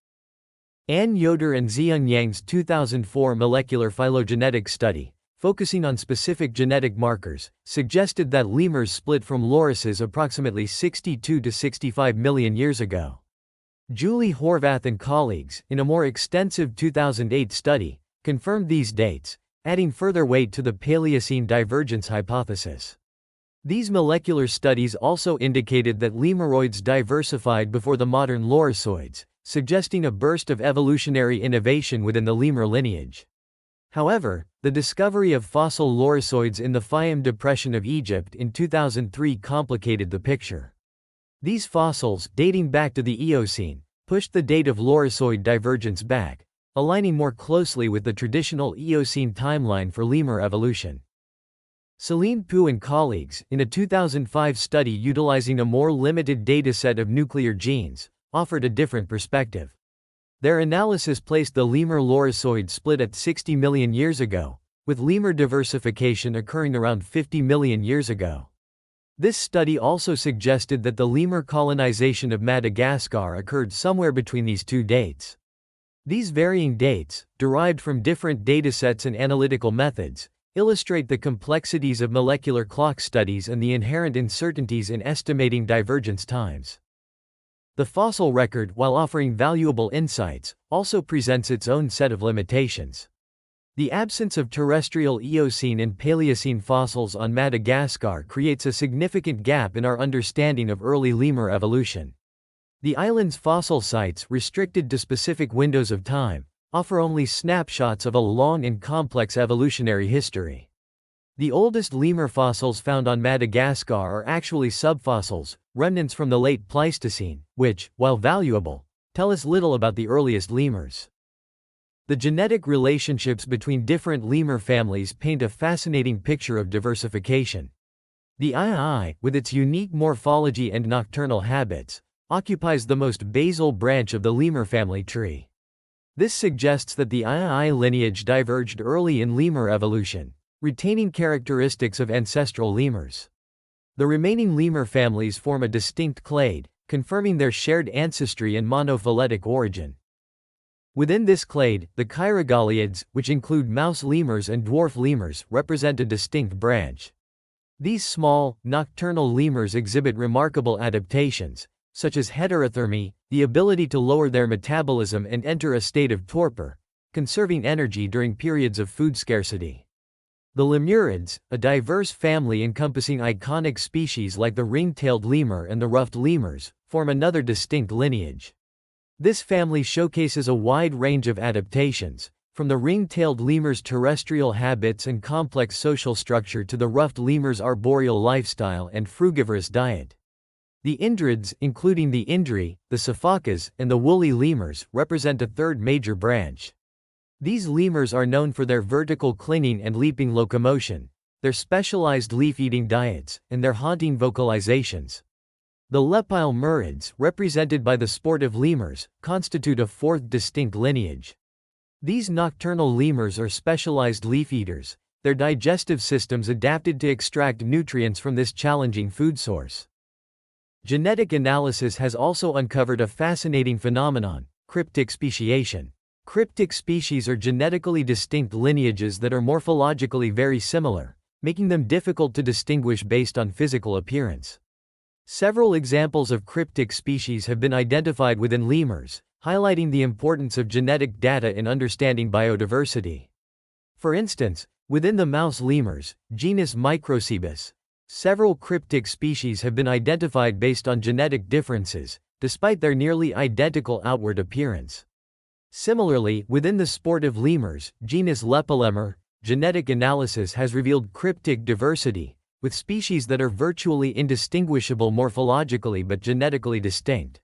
Ann Yoder and Ziyun Yang's 2004 molecular phylogenetic study, focusing on specific genetic markers, suggested that lemurs split from lorises approximately 62 to 65 million years ago. Julie Horvath and colleagues, in a more extensive 2008 study, confirmed these dates, adding further weight to the Paleocene divergence hypothesis. These molecular studies also indicated that lemuroids diversified before the modern lorisoids, suggesting a burst of evolutionary innovation within the lemur lineage. However, the discovery of fossil lorisoids in the Fayum Depression of Egypt in 2003 complicated the picture. These fossils, dating back to the Eocene, pushed the date of lorisoid divergence back, aligning more closely with the traditional Eocene timeline for lemur evolution. Celine Pu and colleagues, in a 2005 study utilizing a more limited dataset of nuclear genes, offered a different perspective. Their analysis placed the lemur-lorisoid split at 60 million years ago, with lemur diversification occurring around 50 million years ago. This study also suggested that the lemur colonization of Madagascar occurred somewhere between these two dates. These varying dates, derived from different datasets and analytical methods, illustrate the complexities of molecular clock studies and the inherent uncertainties in estimating divergence times. The fossil record, while offering valuable insights, also presents its own set of limitations. The absence of terrestrial Eocene and Paleocene fossils on Madagascar creates a significant gap in our understanding of early lemur evolution. The island's fossil sites, restricted to specific windows of time, offer only snapshots of a long and complex evolutionary history. The oldest lemur fossils found on Madagascar are actually subfossils, remnants from the late Pleistocene, which, while valuable, tell us little about the earliest lemurs. The genetic relationships between different lemur families paint a fascinating picture of diversification. The ii, with its unique morphology and nocturnal habits, occupies the most basal branch of the lemur family tree. This suggests that the ii lineage diverged early in lemur evolution, retaining characteristics of ancestral lemurs. The remaining lemur families form a distinct clade, confirming their shared ancestry and monophyletic origin. Within this clade, the chirogoliids, which include mouse lemurs and dwarf lemurs, represent a distinct branch. These small, nocturnal lemurs exhibit remarkable adaptations, such as heterothermy, the ability to lower their metabolism and enter a state of torpor, conserving energy during periods of food scarcity. The lemurids, a diverse family encompassing iconic species like the ring-tailed lemur and the ruffed lemurs, form another distinct lineage. This family showcases a wide range of adaptations, from the ring-tailed lemur's terrestrial habits and complex social structure to the ruffed lemur's arboreal lifestyle and frugivorous diet. The indrids, including the indri, the sophakas, and the woolly lemurs, represent a third major branch. These lemurs are known for their vertical clinging and leaping locomotion, their specialized leaf-eating diets, and their haunting vocalizations. The lepile murids, represented by the sportive lemurs, constitute a fourth distinct lineage. These nocturnal lemurs are specialized leaf-eaters, their digestive systems adapted to extract nutrients from this challenging food source. Genetic analysis has also uncovered a fascinating phenomenon: cryptic speciation. Cryptic species are genetically distinct lineages that are morphologically very similar, making them difficult to distinguish based on physical appearance. Several examples of cryptic species have been identified within lemurs, highlighting the importance of genetic data in understanding biodiversity. For instance, within the mouse lemurs, genus Microcebus, several cryptic species have been identified based on genetic differences, despite their nearly identical outward appearance. Similarly, within the sportive lemurs, genus Lepilemur, genetic analysis has revealed cryptic diversity, with species that are virtually indistinguishable morphologically but genetically distinct.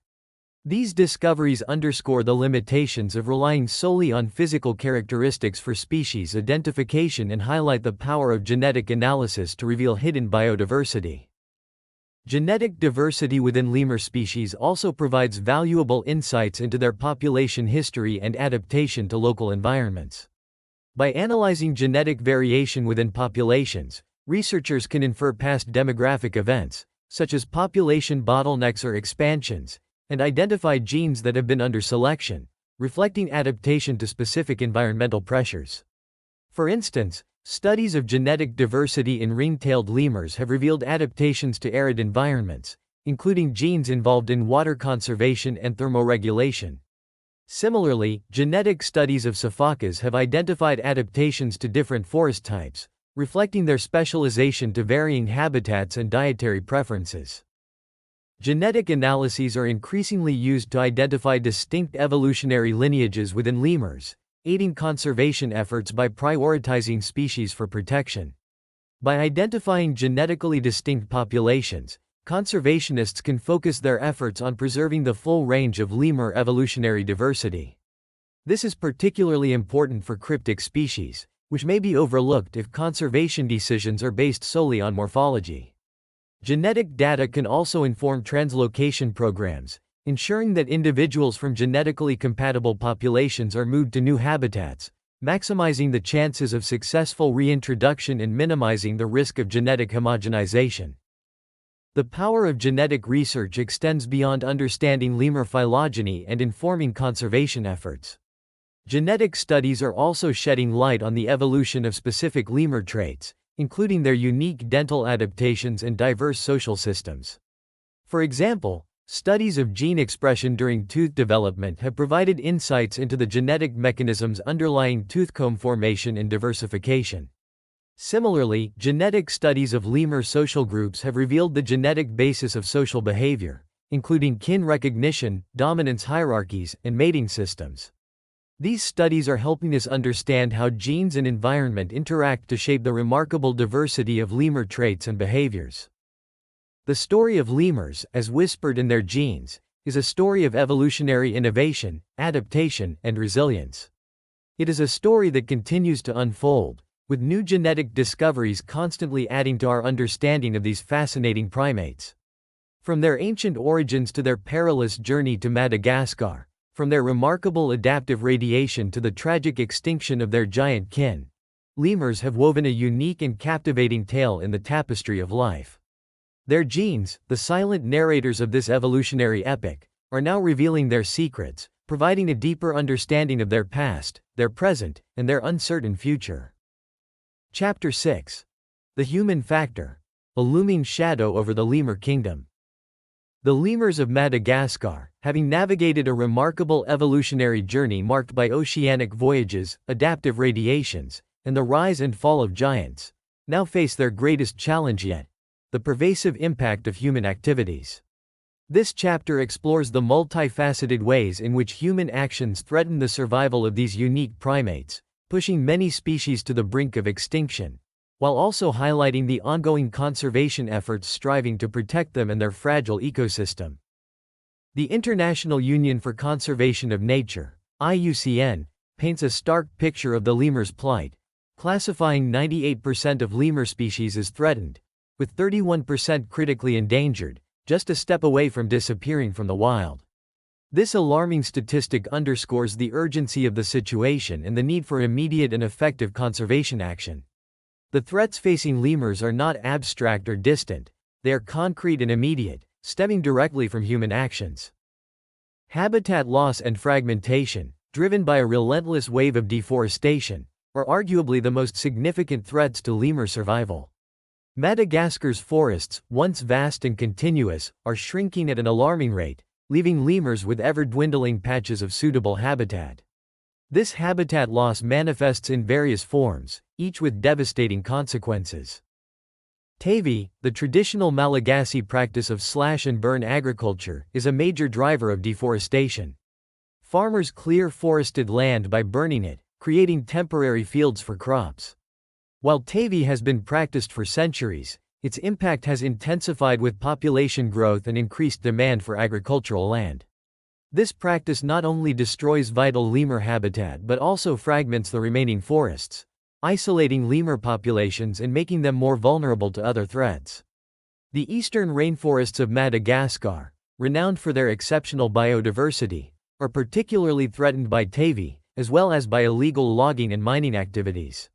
These discoveries underscore the limitations of relying solely on physical characteristics for species identification and highlight the power of genetic analysis to reveal hidden biodiversity. Genetic diversity within lemur species also provides valuable insights into their population history and adaptation to local environments. By analyzing genetic variation within populations, researchers can infer past demographic events, such as population bottlenecks or expansions, and identify genes that have been under selection, reflecting adaptation to specific environmental pressures. For instance, studies of genetic diversity in ring-tailed lemurs have revealed adaptations to arid environments, including genes involved in water conservation and thermoregulation. Similarly, genetic studies of sophakas have identified adaptations to different forest types, reflecting their specialization to varying habitats and dietary preferences. Genetic analyses are increasingly used to identify distinct evolutionary lineages within lemurs, aiding conservation efforts by prioritizing species for protection. By identifying genetically distinct populations, conservationists can focus their efforts on preserving the full range of lemur evolutionary diversity. This is particularly important for cryptic species, which may be overlooked if conservation decisions are based solely on morphology. Genetic data can also inform translocation programs, ensuring that individuals from genetically compatible populations are moved to new habitats, maximizing the chances of successful reintroduction and minimizing the risk of genetic homogenization. The power of genetic research extends beyond understanding lemur phylogeny and informing conservation efforts. Genetic studies are also shedding light on the evolution of specific lemur traits, including their unique dental adaptations and diverse social systems. For example, studies of gene expression during tooth development have provided insights into the genetic mechanisms underlying toothcomb formation and diversification. Similarly, genetic studies of lemur social groups have revealed the genetic basis of social behavior, including kin recognition, dominance hierarchies, and mating systems. These studies are helping us understand how genes and environment interact to shape the remarkable diversity of lemur traits and behaviors. The story of lemurs, as whispered in their genes, is a story of evolutionary innovation, adaptation, and resilience. It is a story that continues to unfold, with new genetic discoveries constantly adding to our understanding of these fascinating primates. From their ancient origins to their perilous journey to Madagascar, from their remarkable adaptive radiation to the tragic extinction of their giant kin, lemurs have woven a unique and captivating tale in the tapestry of life. Their genes, the silent narrators of this evolutionary epic, are now revealing their secrets, providing a deeper understanding of their past, their present, and their uncertain future. Chapter 6. The Human Factor. A Looming Shadow over the Lemur Kingdom. The lemurs of Madagascar, having navigated a remarkable evolutionary journey marked by oceanic voyages, adaptive radiations, and the rise and fall of giants, now face their greatest challenge yet: the pervasive impact of human activities. This chapter explores the multifaceted ways in which human actions threaten the survival of these unique primates, pushing many species to the brink of extinction, while also highlighting the ongoing conservation efforts striving to protect them and their fragile ecosystem. The International Union for Conservation of Nature, IUCN, paints a stark picture of the lemur's plight, classifying 98% of lemur species as threatened, with 31% critically endangered, just a step away from disappearing from the wild. This alarming statistic underscores the urgency of the situation and the need for immediate and effective conservation action. The threats facing lemurs are not abstract or distant, they are concrete and immediate, stemming directly from human actions. Habitat loss and fragmentation, driven by a relentless wave of deforestation, are arguably the most significant threats to lemur survival. Madagascar's forests, once vast and continuous, are shrinking at an alarming rate, leaving lemurs with ever-dwindling patches of suitable habitat. This habitat loss manifests in various forms, each with devastating consequences. Tavy, the traditional Malagasy practice of slash-and-burn agriculture, is a major driver of deforestation. Farmers clear forested land by burning it, creating temporary fields for crops. While Tavy has been practiced for centuries, its impact has intensified with population growth and increased demand for agricultural land. This practice not only destroys vital lemur habitat but also fragments the remaining forests, isolating lemur populations and making them more vulnerable to other threats. The eastern rainforests of Madagascar, renowned for their exceptional biodiversity, are particularly threatened by Tavy, as well as by illegal logging and mining activities.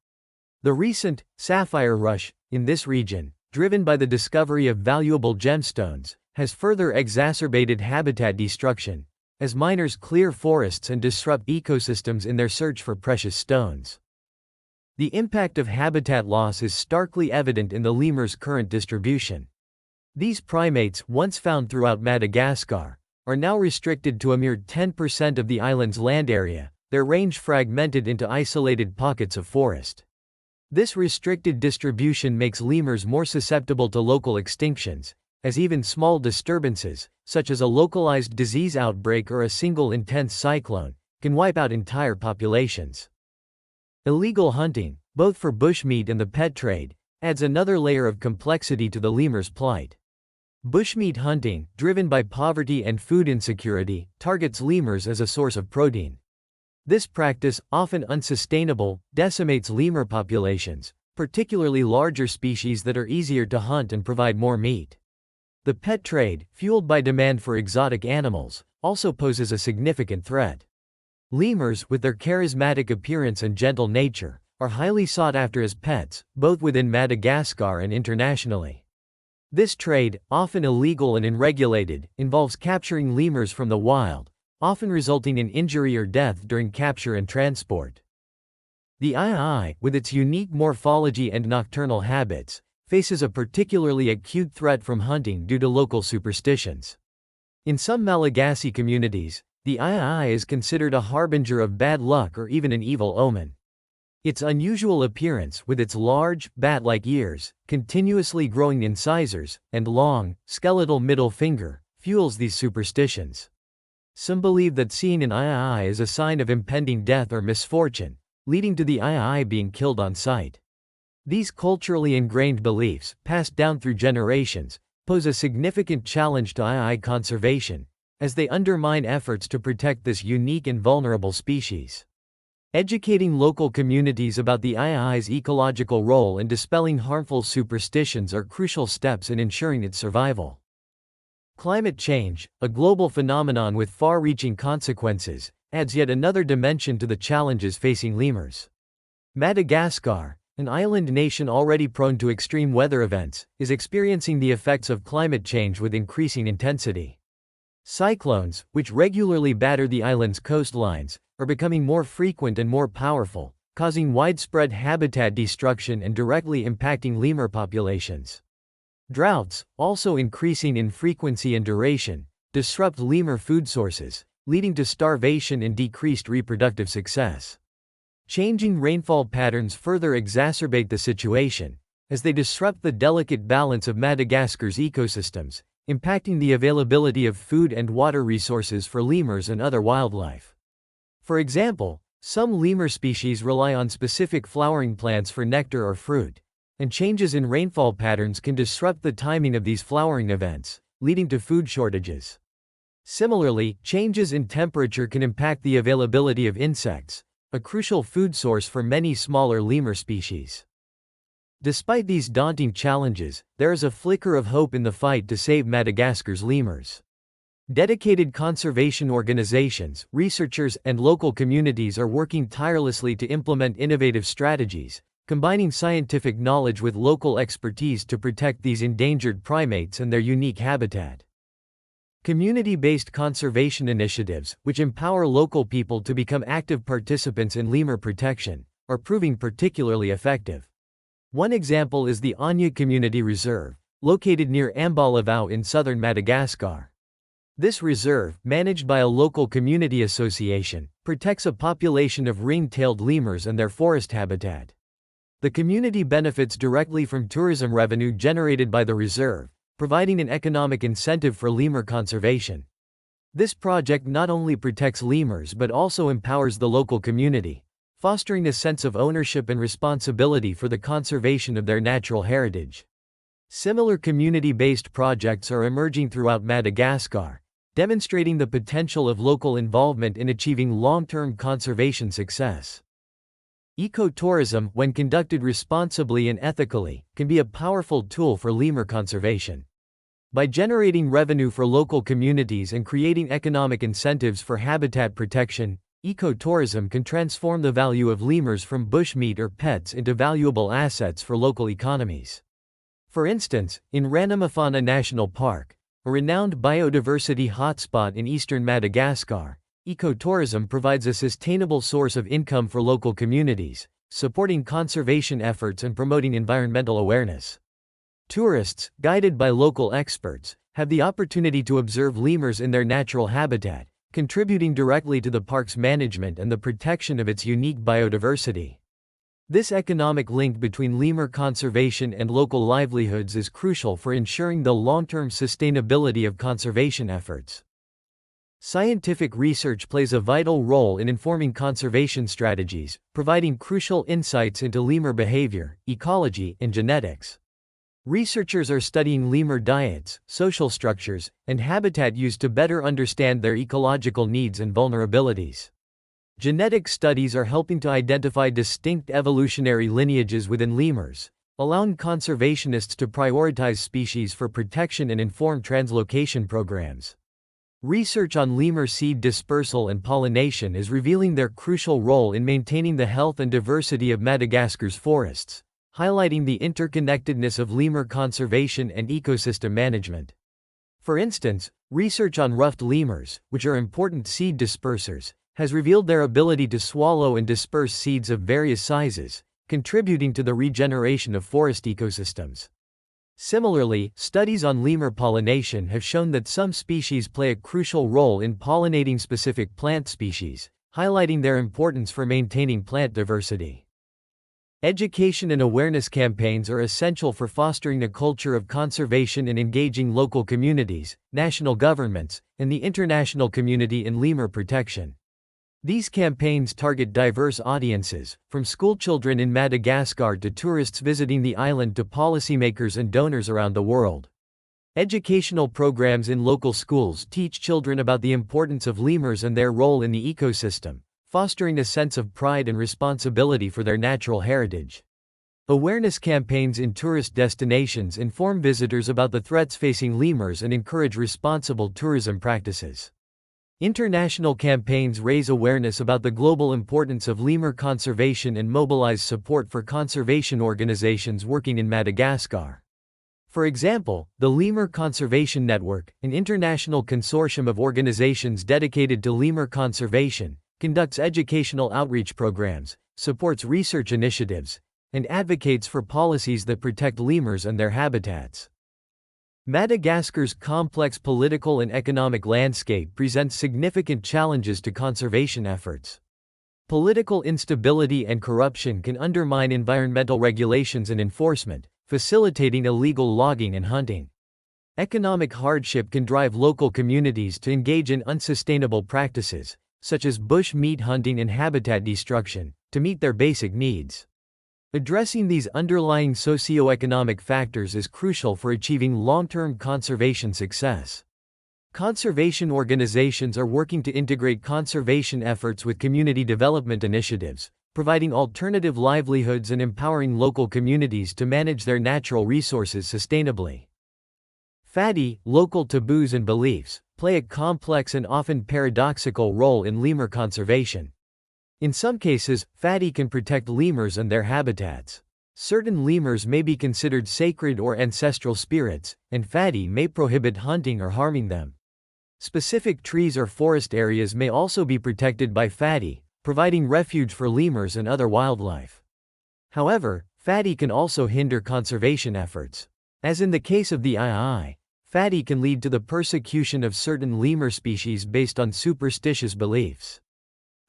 The recent sapphire rush in this region, driven by the discovery of valuable gemstones, has further exacerbated habitat destruction, as miners clear forests and disrupt ecosystems in their search for precious stones. The impact of habitat loss is starkly evident in the lemur's current distribution. These primates, once found throughout Madagascar, are now restricted to a mere 10% of the island's land area, their range fragmented into isolated pockets of forest. This restricted distribution makes lemurs more susceptible to local extinctions, as even small disturbances, such as a localized disease outbreak or a single intense cyclone, can wipe out entire populations. Illegal hunting, both for bushmeat and the pet trade, adds another layer of complexity to the lemur's plight. Bushmeat hunting, driven by poverty and food insecurity, targets lemurs as a source of protein. This practice, often unsustainable, decimates lemur populations, particularly larger species that are easier to hunt and provide more meat. The pet trade, fueled by demand for exotic animals, also poses a significant threat. Lemurs, with their charismatic appearance and gentle nature, are highly sought after as pets, both within Madagascar and internationally. This trade, often illegal and unregulated, involves capturing lemurs from the wild, often resulting in injury or death during capture and transport. The ii, with its unique morphology and nocturnal habits, faces a particularly acute threat from hunting due to local superstitions. In some Malagasy communities, the ii is considered a harbinger of bad luck or even an evil omen. Its unusual appearance, with its large, bat-like ears, continuously growing incisors, and long, skeletal middle finger, fuels these superstitions. Some believe that seeing an ii is a sign of impending death or misfortune, leading to the ii being killed on sight. These culturally ingrained beliefs, passed down through generations, pose a significant challenge to ii conservation, as they undermine efforts to protect this unique and vulnerable species. Educating local communities about the ii's ecological role and dispelling harmful superstitions are crucial steps in ensuring its survival. Climate change, a global phenomenon with far-reaching consequences, adds yet another dimension to the challenges facing lemurs. Madagascar, an island nation already prone to extreme weather events, is experiencing the effects of climate change with increasing intensity. Cyclones, which regularly batter the island's coastlines, are becoming more frequent and more powerful, causing widespread habitat destruction and directly impacting lemur populations. Droughts, also increasing in frequency and duration, disrupt lemur food sources, leading to starvation and decreased reproductive success. Changing rainfall patterns further exacerbate the situation, as they disrupt the delicate balance of Madagascar's ecosystems, impacting the availability of food and water resources for lemurs and other wildlife. For example, some lemur species rely on specific flowering plants for nectar or fruit, and changes in rainfall patterns can disrupt the timing of these flowering events, leading to food shortages. Similarly, changes in temperature can impact the availability of insects, a crucial food source for many smaller lemur species. Despite these daunting challenges, there is a flicker of hope in the fight to save Madagascar's lemurs. Dedicated conservation organizations, researchers, and local communities are working tirelessly to implement innovative strategies, combining scientific knowledge with local expertise to protect these endangered primates and their unique habitat. Community-based conservation initiatives, which empower local people to become active participants in lemur protection, are proving particularly effective. One example is the Anya Community Reserve, located near Ambalavao in southern Madagascar. This reserve, managed by a local community association, protects a population of ring-tailed lemurs and their forest habitat. The community benefits directly from tourism revenue generated by the reserve, providing an economic incentive for lemur conservation. This project not only protects lemurs but also empowers the local community, fostering a sense of ownership and responsibility for the conservation of their natural heritage. Similar community-based projects are emerging throughout Madagascar, demonstrating the potential of local involvement in achieving long-term conservation success. Ecotourism, when conducted responsibly and ethically, can be a powerful tool for lemur conservation. By generating revenue for local communities and creating economic incentives for habitat protection, ecotourism can transform the value of lemurs from bushmeat or pets into valuable assets for local economies. For instance, in Ranamafana National Park, a renowned biodiversity hotspot in eastern Madagascar, ecotourism provides a sustainable source of income for local communities, supporting conservation efforts and promoting environmental awareness. Tourists, guided by local experts, have the opportunity to observe lemurs in their natural habitat, contributing directly to the park's management and the protection of its unique biodiversity. This economic link between lemur conservation and local livelihoods is crucial for ensuring the long-term sustainability of conservation efforts. Scientific research plays a vital role in informing conservation strategies, providing crucial insights into lemur behavior, ecology, and genetics. Researchers are studying lemur diets, social structures, and habitat use to better understand their ecological needs and vulnerabilities. Genetic studies are helping to identify distinct evolutionary lineages within lemurs, allowing conservationists to prioritize species for protection and inform translocation programs. Research on lemur seed dispersal and pollination is revealing their crucial role in maintaining the health and diversity of Madagascar's forests, highlighting the interconnectedness of lemur conservation and ecosystem management. For instance, research on ruffed lemurs, which are important seed dispersers, has revealed their ability to swallow and disperse seeds of various sizes, contributing to the regeneration of forest ecosystems. Similarly, studies on lemur pollination have shown that some species play a crucial role in pollinating specific plant species, highlighting their importance for maintaining plant diversity. Education and awareness campaigns are essential for fostering a culture of conservation and engaging local communities, national governments, and the international community in lemur protection. These campaigns target diverse audiences, from schoolchildren in Madagascar to tourists visiting the island to policymakers and donors around the world. Educational programs in local schools teach children about the importance of lemurs and their role in the ecosystem, fostering a sense of pride and responsibility for their natural heritage. Awareness campaigns in tourist destinations inform visitors about the threats facing lemurs and encourage responsible tourism practices. International campaigns raise awareness about the global importance of lemur conservation and mobilize support for conservation organizations working in Madagascar. For example, the Lemur Conservation Network, an international consortium of organizations dedicated to lemur conservation, conducts educational outreach programs, supports research initiatives, and advocates for policies that protect lemurs and their habitats. Madagascar's complex political and economic landscape presents significant challenges to conservation efforts. Political instability and corruption can undermine environmental regulations and enforcement, facilitating illegal logging and hunting. Economic hardship can drive local communities to engage in unsustainable practices, such as bush meat hunting and habitat destruction, to meet their basic needs. Addressing these underlying socioeconomic factors is crucial for achieving long-term conservation success. Conservation organizations are working to integrate conservation efforts with community development initiatives, providing alternative livelihoods and empowering local communities to manage their natural resources sustainably. FADI, local taboos and beliefs, play a complex and often paradoxical role in lemur conservation. In some cases, FADI can protect lemurs and their habitats. Certain lemurs may be considered sacred or ancestral spirits, and FADI may prohibit hunting or harming them. Specific trees or forest areas may also be protected by FADI, providing refuge for lemurs and other wildlife. However, FADI can also hinder conservation efforts. As in the case of the II, FADI can lead to the persecution of certain lemur species based on superstitious beliefs.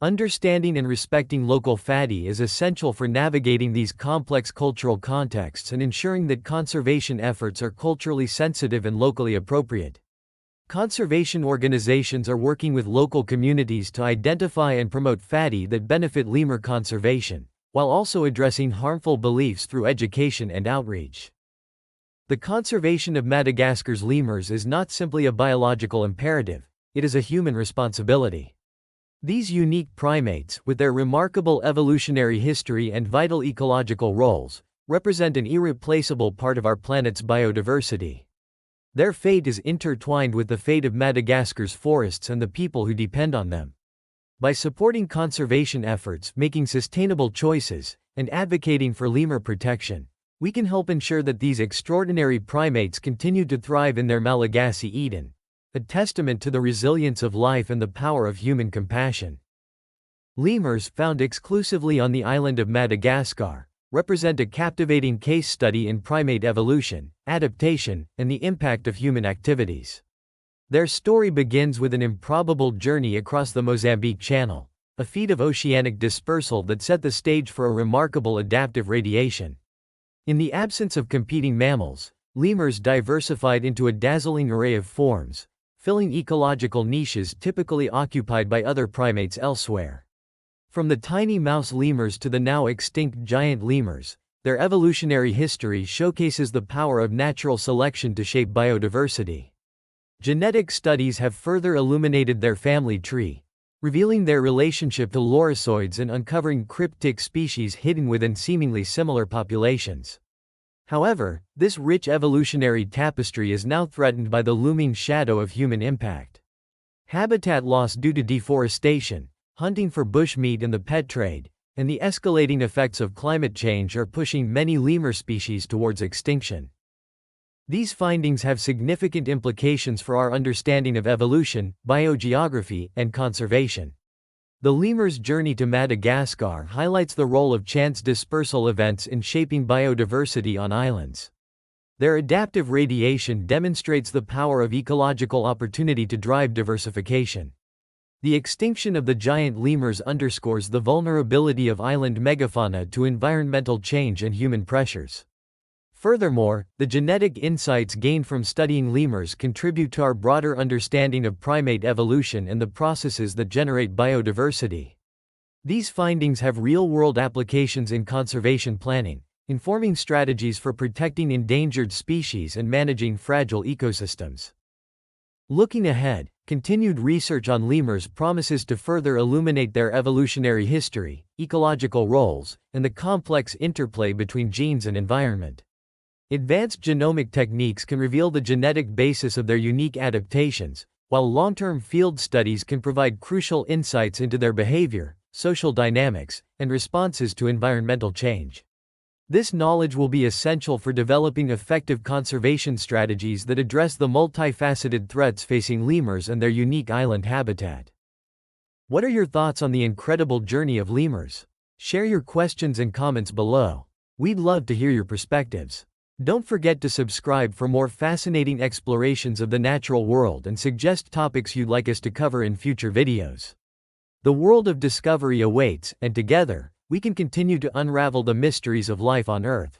Understanding and respecting local FADI is essential for navigating these complex cultural contexts and ensuring that conservation efforts are culturally sensitive and locally appropriate. Conservation organizations are working with local communities to identify and promote FADI that benefit lemur conservation, while also addressing harmful beliefs through education and outreach. The conservation of Madagascar's lemurs is not simply a biological imperative, it is a human responsibility. These unique primates, with their remarkable evolutionary history and vital ecological roles, represent an irreplaceable part of our planet's biodiversity. Their fate is intertwined with the fate of Madagascar's forests and the people who depend on them. By supporting conservation efforts, making sustainable choices, and advocating for lemur protection, we can help ensure that these extraordinary primates continue to thrive in their Malagasy Eden, a testament to the resilience of life and the power of human compassion. Lemurs, found exclusively on the island of Madagascar, represent a captivating case study in primate evolution, adaptation, and the impact of human activities. Their story begins with an improbable journey across the Mozambique Channel, a feat of oceanic dispersal that set the stage for a remarkable adaptive radiation. In the absence of competing mammals, lemurs diversified into a dazzling array of forms, filling ecological niches typically occupied by other primates elsewhere. From the tiny mouse lemurs to the now extinct giant lemurs, their evolutionary history showcases the power of natural selection to shape biodiversity. Genetic studies have further illuminated their family tree, revealing their relationship to lorisoids and uncovering cryptic species hidden within seemingly similar populations. However, this rich evolutionary tapestry is now threatened by the looming shadow of human impact. Habitat loss due to deforestation, hunting for bushmeat and the pet trade, and the escalating effects of climate change are pushing many lemur species towards extinction. These findings have significant implications for our understanding of evolution, biogeography, and conservation. The lemur's journey to Madagascar highlights the role of chance dispersal events in shaping biodiversity on islands. Their adaptive radiation demonstrates the power of ecological opportunity to drive diversification. The extinction of the giant lemurs underscores the vulnerability of island megafauna to environmental change and human pressures. Furthermore, the genetic insights gained from studying lemurs contribute to our broader understanding of primate evolution and the processes that generate biodiversity. These findings have real-world applications in conservation planning, informing strategies for protecting endangered species and managing fragile ecosystems. Looking ahead, continued research on lemurs promises to further illuminate their evolutionary history, ecological roles, and the complex interplay between genes and environment. Advanced genomic techniques can reveal the genetic basis of their unique adaptations, while long-term field studies can provide crucial insights into their behavior, social dynamics, and responses to environmental change. This knowledge will be essential for developing effective conservation strategies that address the multifaceted threats facing lemurs and their unique island habitat. What are your thoughts on the incredible journey of lemurs? Share your questions and comments below. We'd love to hear your perspectives. Don't forget to subscribe for more fascinating explorations of the natural world and suggest topics you'd like us to cover in future videos. The world of discovery awaits, and together, we can continue to unravel the mysteries of life on Earth.